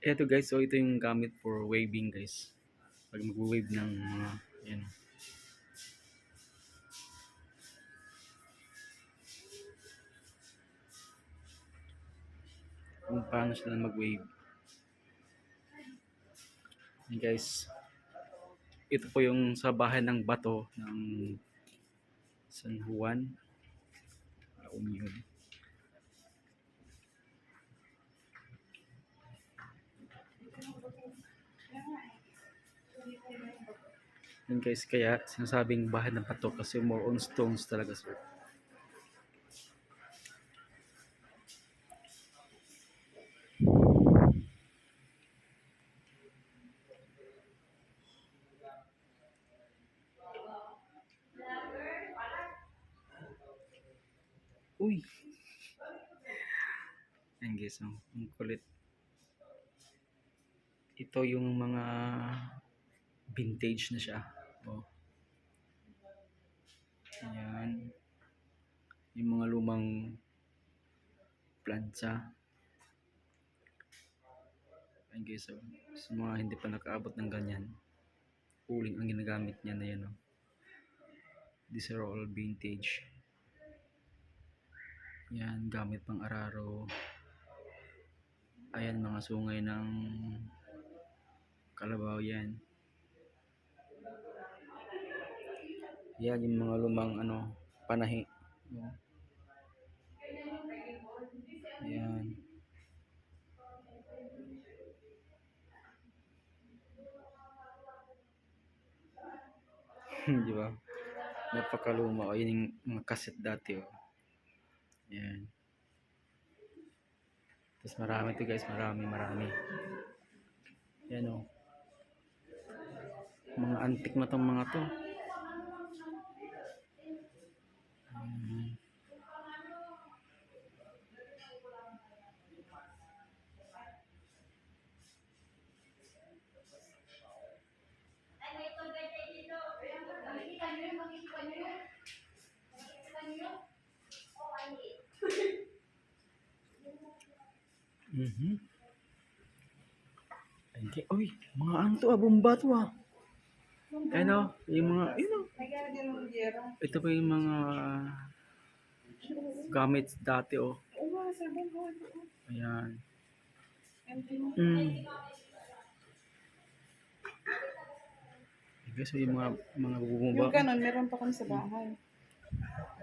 Eto guys, so ito yung gamit for waving guys. Pag mag-wave ng mga, yan. Kung paano sila mag-wave. Yan guys. Ito po yung sa bahay ng bato ng San Juan. Union. Yan guys, kaya sinasabing bahay ng bato kasi more on stones talaga sir. Uy! Yan guys, ang kulit. Ito yung mga vintage na siya. Oh. Ayan. Yung mga lumang plancha. Ayan guys, so, sa mga hindi pa nakaabot ng ganyan, uling ang ginagamit niya na yan. Oh. These are all vintage. Yan, gamit pang araro. Ayan, mga sungay ng kalabaw yan. Yan, yung mga lumang panahi. Ayan. Di ba? Napakaluma. O, yun yung mga kaset dati. Oh. Ayan. Tapos marami to guys. Marami. Yan o. Mga antik na tong mga to. Okay. Uy, mga anto bomba to Ano, yung mga, ito pa yung mga gamit dati Ayan. Guys, yung mga bumaba. Yung ganon, meron pa kami sa bahay.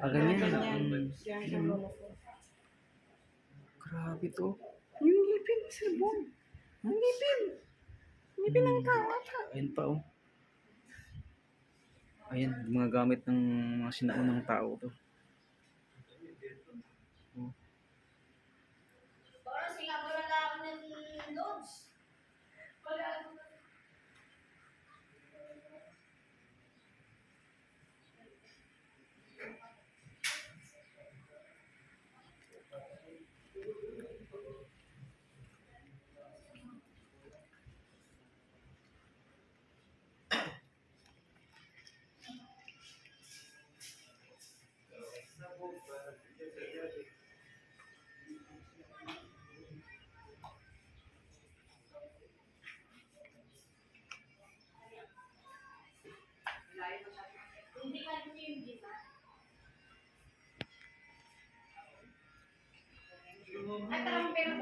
Ganyan. Grabe to. Yung ngipin, Sir Bon. Yung ngipin. Ngipin ng tao. Ayan pa Ayan, mga gamit ng mga sinaunang tao to. Parang singapura na ako ng loads. Hindi ka rin yung dito. At ang pero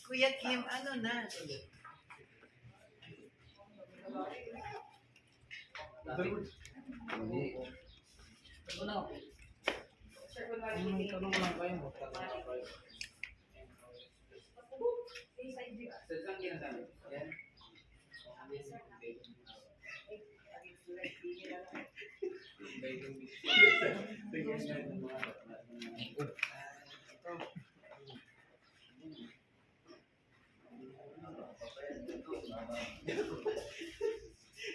Kuya Kim, ano na?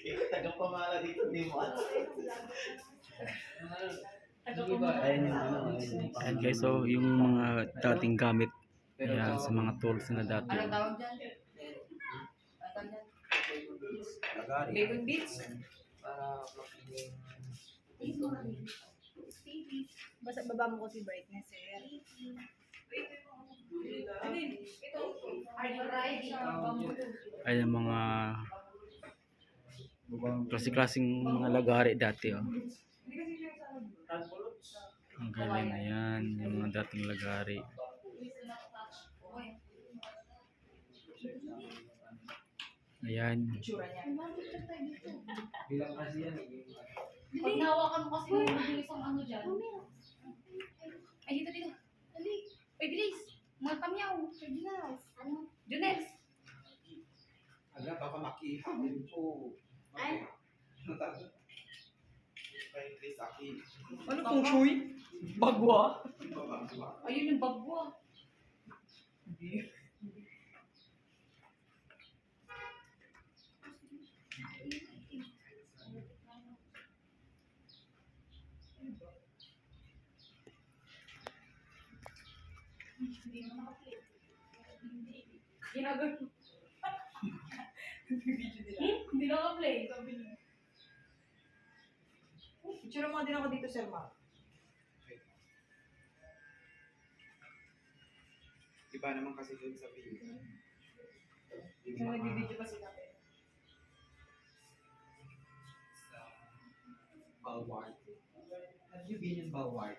Ikaw taga-pamala dito, di mo alam. Ayun yung ano, ayun yung Ayan guys, so yung mga dating gamit. Ayan, sa mga tools na dati. Anong tawag dyan? Anong tawag dyan? lagari. Bacon bits? Para makiling... Basta baba mo ko si brightness, sir. Are you right? Ayan yung mga klase-klaseng mga lagari dati. Oh. Ang galing na yan, yung mga dating lagari. Ayan. Itsura niya. Bilang kasi yan. Pag nahawakan mo kasi ng mabilis ang ano dyan. Ay, dito. Dali. Ay, bilis. Mga kamyaw. Junels. Ano? Junels. Ala, baka makihapin ko. Ay? Kay Chris Aki. Ano pong shuy? Bagwa? Ayun yung bagwa. Ginagano. Hindi naka-play. Picture mo din ako dito, Sir Mark. Iba naman kasi dun sa video. Kung nag-video pa sila. Sa Balward. Have you been in Balward?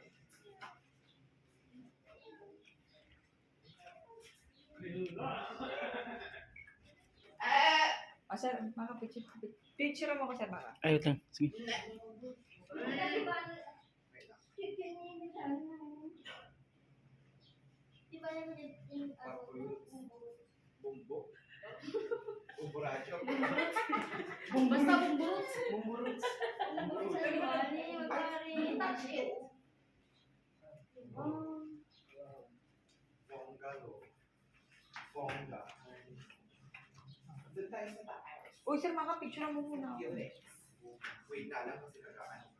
Ah, Sir, maka-picture. Picture mo ko, Sir Mark. Ayun lang, sige. Bumbo. Bumbo radyo. Basta bumburot. Bumburot. Bumburot sa bali. Magpare. Touch it. Fonggalo. Fongga. Doon tayo sa taas. Uy, Sir, maka-picture mo muna. Yun eh. Wait na lang kasi nagkaano.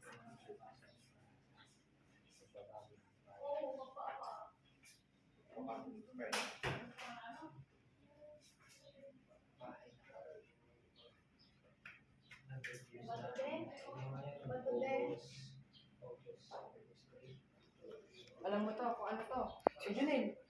Alam mo to, kung ano to. Si Junel.